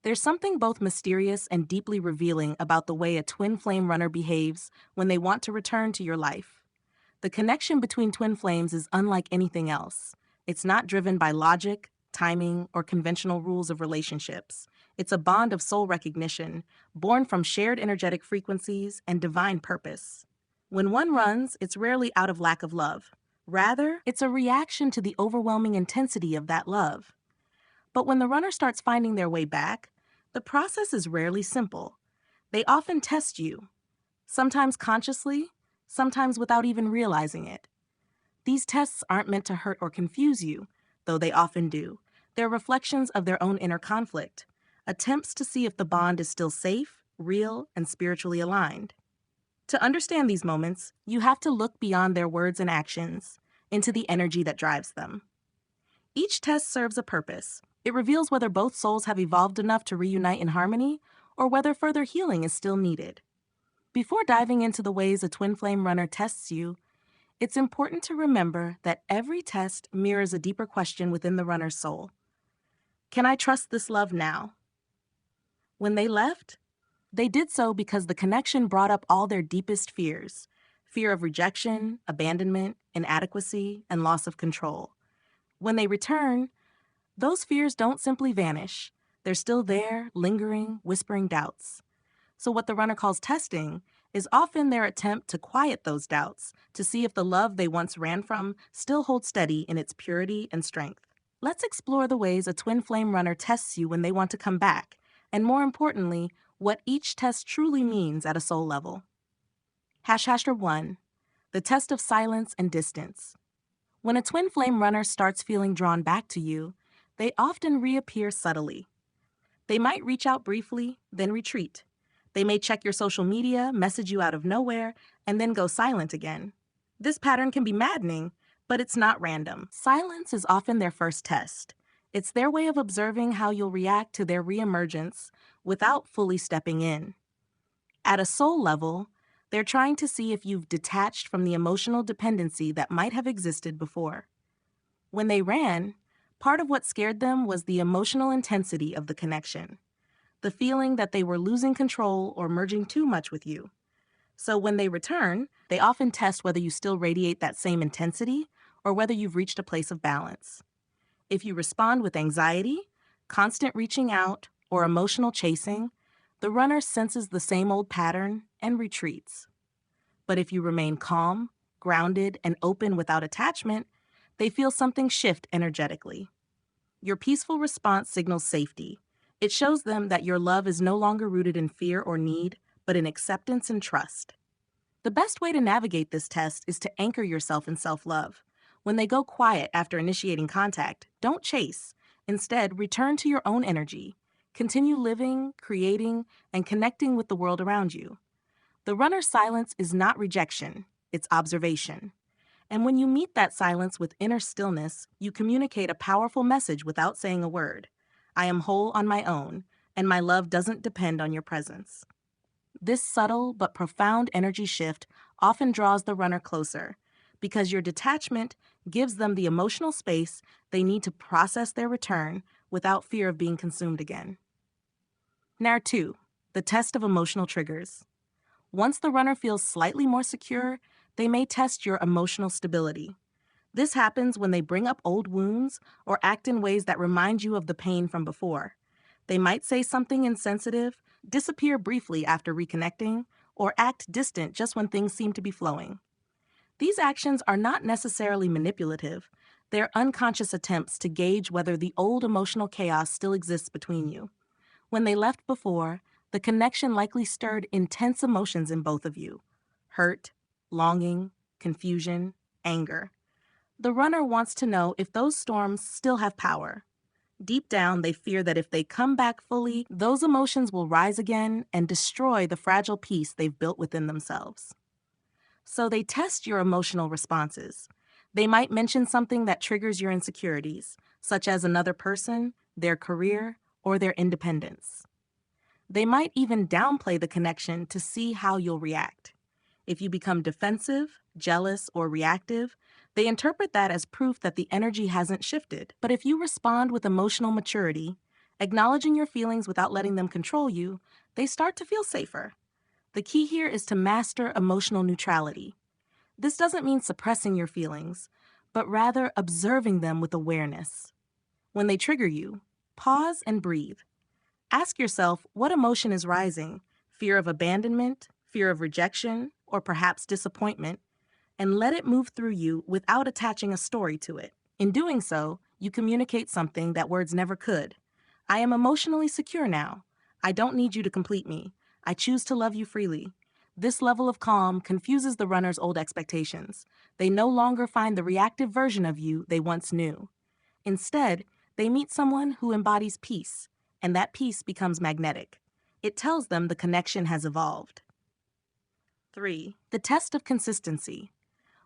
There's something both mysterious and deeply revealing about the way a twin flame runner behaves when they want to return to your life. The connection between twin flames is unlike anything else. It's not driven by logic, timing, or conventional rules of relationships. It's a bond of soul recognition, born from shared energetic frequencies and divine purpose. When one runs, it's rarely out of lack of love. Rather, it's a reaction to the overwhelming intensity of that love. But when the runner starts finding their way back, the process is rarely simple. They often test you, sometimes consciously, sometimes without even realizing it. These tests aren't meant to hurt or confuse you, though they often do. They're reflections of their own inner conflict, attempts to see if the bond is still safe, real, and spiritually aligned. To understand these moments, you have to look beyond their words and actions into the energy that drives them. Each test serves a purpose. It reveals whether both souls have evolved enough to reunite in harmony or whether further healing is still needed. Before diving into the ways a twin flame runner tests you, it's important to remember that every test mirrors a deeper question within the runner's soul. Can I trust this love now? When they left, they did so because the connection brought up all their deepest fears: fear of rejection, abandonment, inadequacy, and loss of control. When they return, those fears don't simply vanish. They're still there, lingering, whispering doubts. So what the runner calls testing is often their attempt to quiet those doubts, to see if the love they once ran from still holds steady in its purity and strength. Let's explore the ways a twin flame runner tests you when they want to come back, and more importantly, what each test truly means at a soul level. Hashtag 1. The test of silence and distance. When a twin flame runner starts feeling drawn back to you, they often reappear subtly. They might reach out briefly, then retreat. They may check your social media, message you out of nowhere, and then go silent again. This pattern can be maddening, but it's not random. Silence is often their first test. It's their way of observing how you'll react to their reemergence without fully stepping in. At a soul level, they're trying to see if you've detached from the emotional dependency that might have existed before. When they ran, part of what scared them was the emotional intensity of the connection, the feeling that they were losing control or merging too much with you. So when they return, they often test whether you still radiate that same intensity or whether you've reached a place of balance. If you respond with anxiety, constant reaching out, or emotional chasing, the runner senses the same old pattern and retreats. But if you remain calm, grounded, and open without attachment, they feel something shift energetically. Your peaceful response signals safety. It shows them that your love is no longer rooted in fear or need, but in acceptance and trust. The best way to navigate this test is to anchor yourself in self-love. When they go quiet after initiating contact, don't chase. Instead, return to your own energy. Continue living, creating, and connecting with the world around you. The runner's silence is not rejection, it's observation. And when you meet that silence with inner stillness, you communicate a powerful message without saying a word. I am whole on my own, and my love doesn't depend on your presence. This subtle but profound energy shift often draws the runner closer, because your detachment gives them the emotional space they need to process their return without fear of being consumed again. Now 2, the test of emotional triggers. Once the runner feels slightly more secure, they may test your emotional stability. This happens when they bring up old wounds or act in ways that remind you of the pain from before. They might say something insensitive, disappear briefly after reconnecting, or act distant just when things seem to be flowing. These actions are not necessarily manipulative. They're unconscious attempts to gauge whether the old emotional chaos still exists between you. When they left before, the connection likely stirred intense emotions in both of you: hurt, longing, confusion, anger. The runner wants to know if those storms still have power. Deep down, they fear that if they come back fully, those emotions will rise again and destroy the fragile peace they've built within themselves. So they test your emotional responses. They might mention something that triggers your insecurities, such as another person, their career, or their independence. They might even downplay the connection to see how you'll react. If you become defensive, jealous, or reactive, they interpret that as proof that the energy hasn't shifted. But if you respond with emotional maturity, Acknowledging your feelings without letting them control you, they start to feel safer. The key here is to master emotional neutrality. This doesn't mean suppressing your feelings, but rather observing them with awareness. When they trigger you, pause and breathe. Ask yourself what emotion is rising: fear of abandonment, fear of rejection, or perhaps disappointment, and let it move through you without attaching a story to it. In doing so, you communicate something that words never could. I am emotionally secure now. I don't need you to complete me. I choose to love you freely. This level of calm confuses the runner's old expectations. They no longer find the reactive version of you they once knew. Instead, they meet someone who embodies peace, and that peace becomes magnetic. It tells them the connection has evolved. 3. The test of consistency.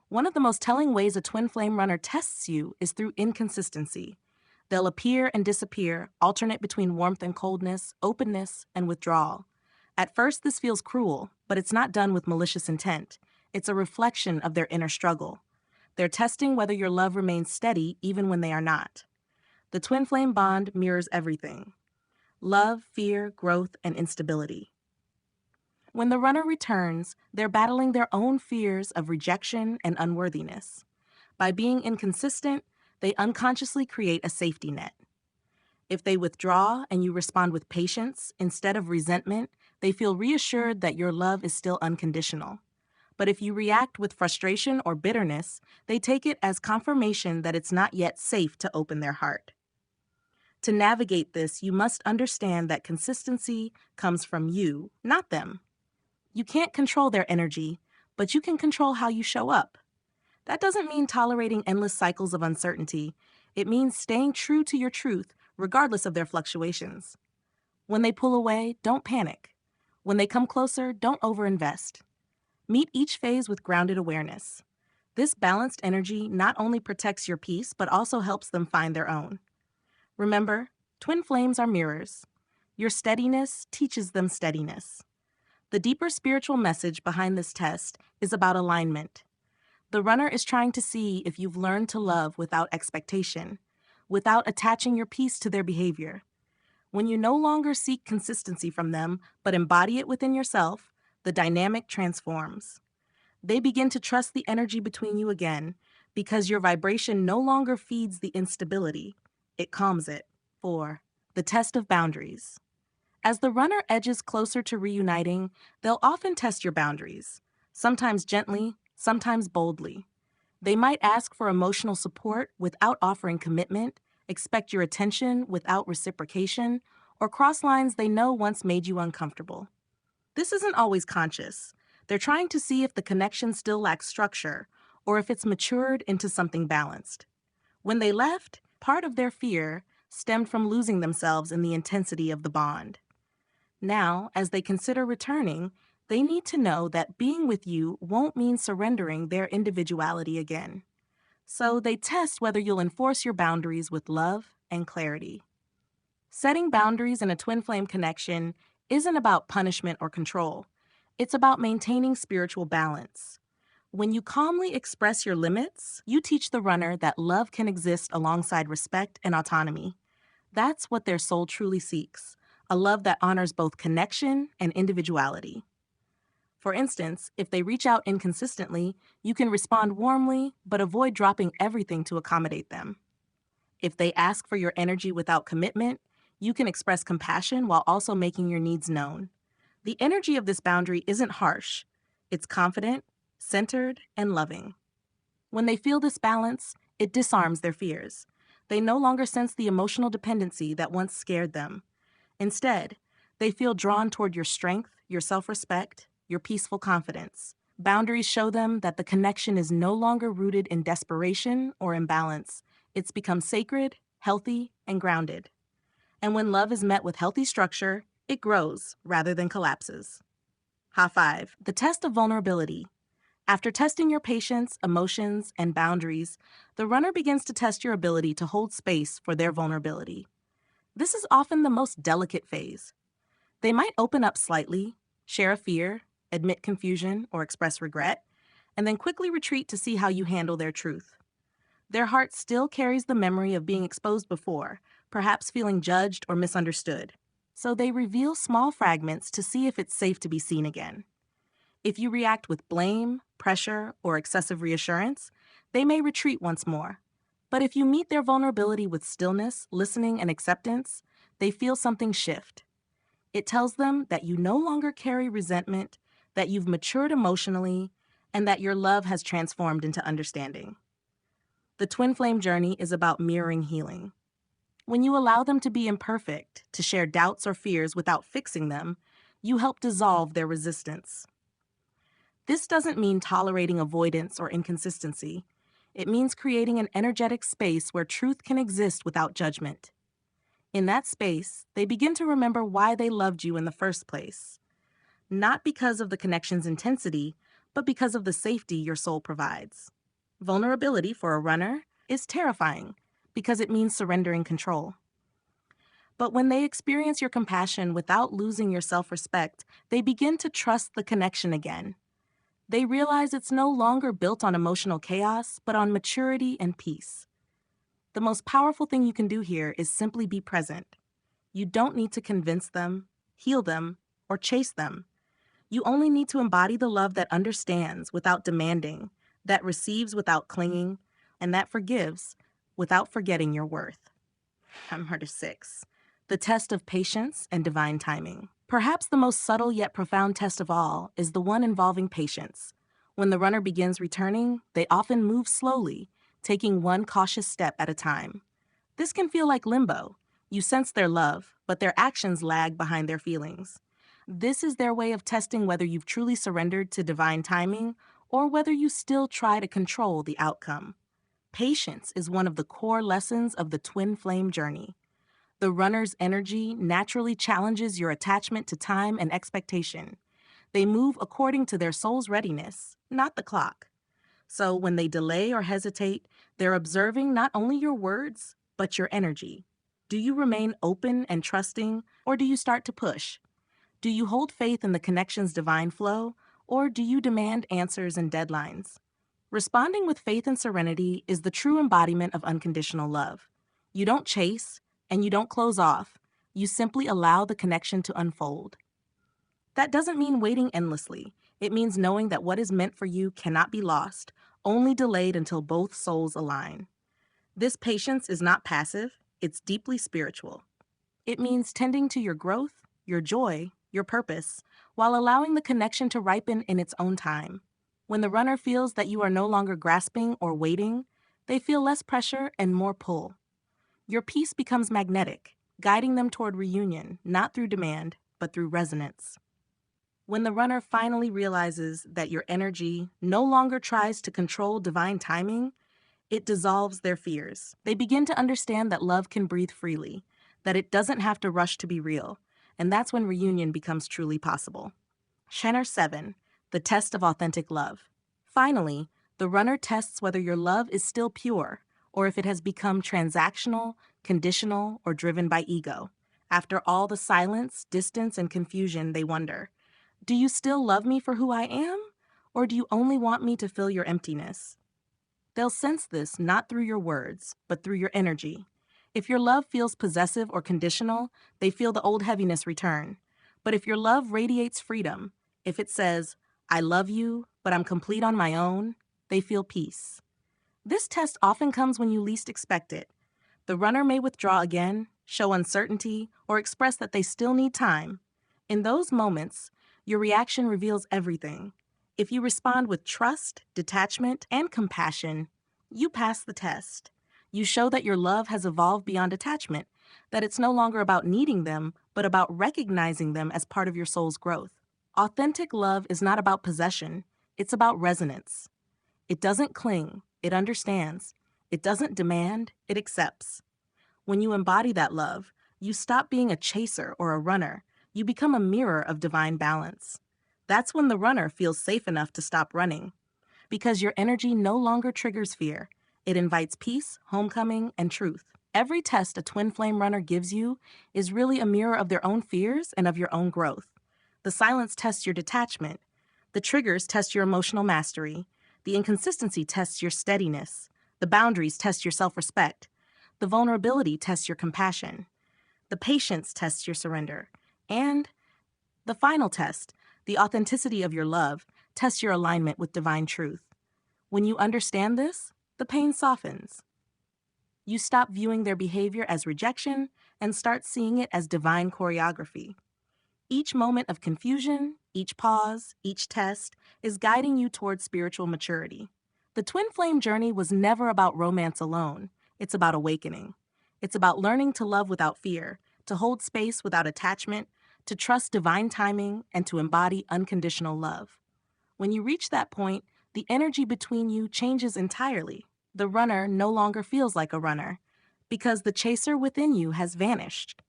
One of the most telling ways a twin flame runner tests you is through inconsistency. They'll appear and disappear, alternate between warmth and coldness, openness and withdrawal. At first, this feels cruel, but it's not done with malicious intent. It's a reflection of their inner struggle. They're testing whether your love remains steady even when they are not. The twin flame bond mirrors everything: love, fear, growth, and instability. When the runner returns, they're battling their own fears of rejection and unworthiness. By being inconsistent, they unconsciously create a safety net. If they withdraw and you respond with patience instead of resentment, they feel reassured that your love is still unconditional. But if you react with frustration or bitterness, they take it as confirmation that it's not yet safe to open their heart. To navigate this, you must understand that consistency comes from you, not them. You can't control their energy, but you can control how you show up. That doesn't mean tolerating endless cycles of uncertainty. It means staying true to your truth, regardless of their fluctuations. When they pull away, don't panic. When they come closer, don't overinvest. Meet each phase with grounded awareness. This balanced energy not only protects your peace, but also helps them find their own. Remember, twin flames are mirrors. Your steadiness teaches them steadiness. The deeper spiritual message behind this test is about alignment. The runner is trying to see if you've learned to love without expectation, without attaching your peace to their behavior. When you no longer seek consistency from them, but embody it within yourself, the dynamic transforms. They begin to trust the energy between you again, because your vibration no longer feeds the instability. It calms it. 4. The test of boundaries. As the runner edges closer to reuniting, they'll often test your boundaries, sometimes gently, sometimes boldly. They might ask for emotional support without offering commitment, expect your attention without reciprocation, or cross lines they know once made you uncomfortable. This isn't always conscious. They're trying to see if the connection still lacks structure, or if it's matured into something balanced. When they left, part of their fear stemmed from losing themselves in the intensity of the bond. Now, as they consider returning, they need to know that being with you won't mean surrendering their individuality again. So they test whether you'll enforce your boundaries with love and clarity. Setting boundaries in a twin flame connection isn't about punishment or control. It's about maintaining spiritual balance. When you calmly express your limits, you teach the runner that love can exist alongside respect and autonomy. That's what their soul truly seeks: a love that honors both connection and individuality. For instance, if they reach out inconsistently, you can respond warmly, but avoid dropping everything to accommodate them. If they ask for your energy without commitment, you can express compassion while also making your needs known. The energy of this boundary isn't harsh. It's confident, centered, and loving. When they feel this balance, it disarms their fears. They no longer sense the emotional dependency that once scared them. Instead, they feel drawn toward your strength, your self-respect, your peaceful confidence. Boundaries show them that the connection is no longer rooted in desperation or imbalance. It's become sacred, healthy, and grounded. And when love is met with healthy structure, it grows rather than collapses. Ha-5, the test of vulnerability. After testing your patience, emotions, and boundaries, the runner begins to test your ability to hold space for their vulnerability. This is often the most delicate phase. They might open up slightly, share a fear, admit confusion, or express regret, and then quickly retreat to see how you handle their truth. Their heart still carries the memory of being exposed before, perhaps feeling judged or misunderstood. So they reveal small fragments to see if it's safe to be seen again. If you react with blame, pressure, or excessive reassurance, they may retreat once more. But if you meet their vulnerability with stillness, listening, and acceptance, they feel something shift. It tells them that you no longer carry resentment, that you've matured emotionally, and that your love has transformed into understanding. The twin flame journey is about mirroring healing. When you allow them to be imperfect, to share doubts or fears without fixing them, you help dissolve their resistance. This doesn't mean tolerating avoidance or inconsistency. It means creating an energetic space where truth can exist without judgment. In that space, they begin to remember why they loved you in the first place. Not because of the connection's intensity, but because of the safety your soul provides. Vulnerability for a runner is terrifying because it means surrendering control. But when they experience your compassion without losing your self-respect, they begin to trust the connection again. They realize it's no longer built on emotional chaos, but on maturity and peace. The most powerful thing you can do here is simply be present. You don't need to convince them, heal them, or chase them. You only need to embody the love that understands without demanding, that receives without clinging, and that forgives without forgetting your worth. Number 6. The test of patience and divine timing. Perhaps the most subtle yet profound test of all is the one involving patience. When the runner begins returning, they often move slowly, taking one cautious step at a time. This can feel like limbo. You sense their love, but their actions lag behind their feelings. This is their way of testing whether you've truly surrendered to divine timing or whether you still try to control the outcome. Patience is one of the core lessons of the twin flame journey. The runner's energy naturally challenges your attachment to time and expectation. They move according to their soul's readiness, not the clock. So when they delay or hesitate, they're observing not only your words, but your energy. Do you remain open and trusting, or do you start to push? Do you hold faith in the connection's divine flow, or do you demand answers and deadlines? Responding with faith and serenity is the true embodiment of unconditional love. You don't chase, and you don't close off. You simply allow the connection to unfold. That doesn't mean waiting endlessly. It means knowing that what is meant for you cannot be lost, only delayed until both souls align. This patience is not passive, it's deeply spiritual. It means tending to your growth, your joy, your purpose, while allowing the connection to ripen in its own time. When the runner feels that you are no longer grasping or waiting, they feel less pressure and more pull. Your peace becomes magnetic, guiding them toward reunion, not through demand, but through resonance. When the runner finally realizes that your energy no longer tries to control divine timing, it dissolves their fears. They begin to understand that love can breathe freely, that it doesn't have to rush to be real, and that's when reunion becomes truly possible. Chapter 7. The Test of Authentic Love. Finally, the runner tests whether your love is still pure, or if it has become transactional, conditional, or driven by ego. After all the silence, distance, and confusion, they wonder, do you still love me for who I am, or do you only want me to fill your emptiness? They'll sense this not through your words, but through your energy. If your love feels possessive or conditional, they feel the old heaviness return. But if your love radiates freedom, if it says, I love you, but I'm complete on my own, they feel peace. This test often comes when you least expect it. The runner may withdraw again, show uncertainty, or express that they still need time. In those moments, your reaction reveals everything. If you respond with trust, detachment, and compassion, you pass the test. You show that your love has evolved beyond attachment, that it's no longer about needing them, but about recognizing them as part of your soul's growth. Authentic love is not about possession, it's about resonance. It doesn't cling, it understands. It doesn't demand, it accepts. When you embody that love, you stop being a chaser or a runner. You become a mirror of divine balance. That's when the runner feels safe enough to stop running, because your energy no longer triggers fear. It invites peace, homecoming, and truth. Every test a twin flame runner gives you is really a mirror of their own fears and of your own growth. The silence tests your detachment. The triggers test your emotional mastery. The inconsistency tests your steadiness. The boundaries test your self-respect. The vulnerability tests your compassion. The patience tests your surrender. And the final test, the authenticity of your love, tests your alignment with divine truth. When you understand this, the pain softens. You stop viewing their behavior as rejection and start seeing it as divine choreography. Each moment of confusion, each pause, each test is guiding you towards spiritual maturity. The twin flame journey was never about romance alone. It's about awakening. It's about learning to love without fear, to hold space without attachment, to trust divine timing, and to embody unconditional love. When you reach that point, the energy between you changes entirely. The runner no longer feels like a runner because the chaser within you has vanished.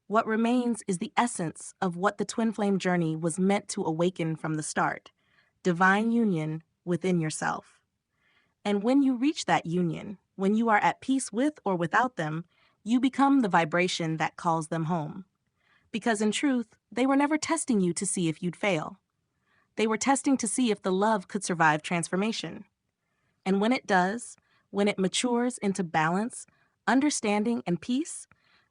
What remains is the essence of what the twin flame journey was meant to awaken from the start: divine union within yourself. And when you reach that union, when you are at peace with or without them, you become the vibration that calls them home. Because in truth, they were never testing you to see if you'd fail. They were testing to see if the love could survive transformation. And when it does, when it matures into balance, understanding, and peace,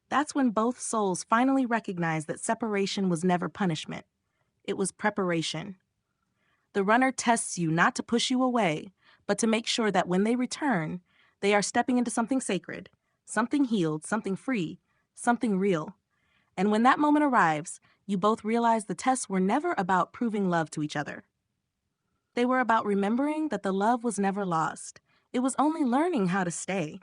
that's when both souls finally recognize that separation was never punishment. It was preparation. The runner tests you not to push you away, but to make sure that when they return, they are stepping into something sacred, something healed, something free, something real. And when that moment arrives, you both realize the tests were never about proving love to each other. They were about remembering that the love was never lost. It was only learning how to stay.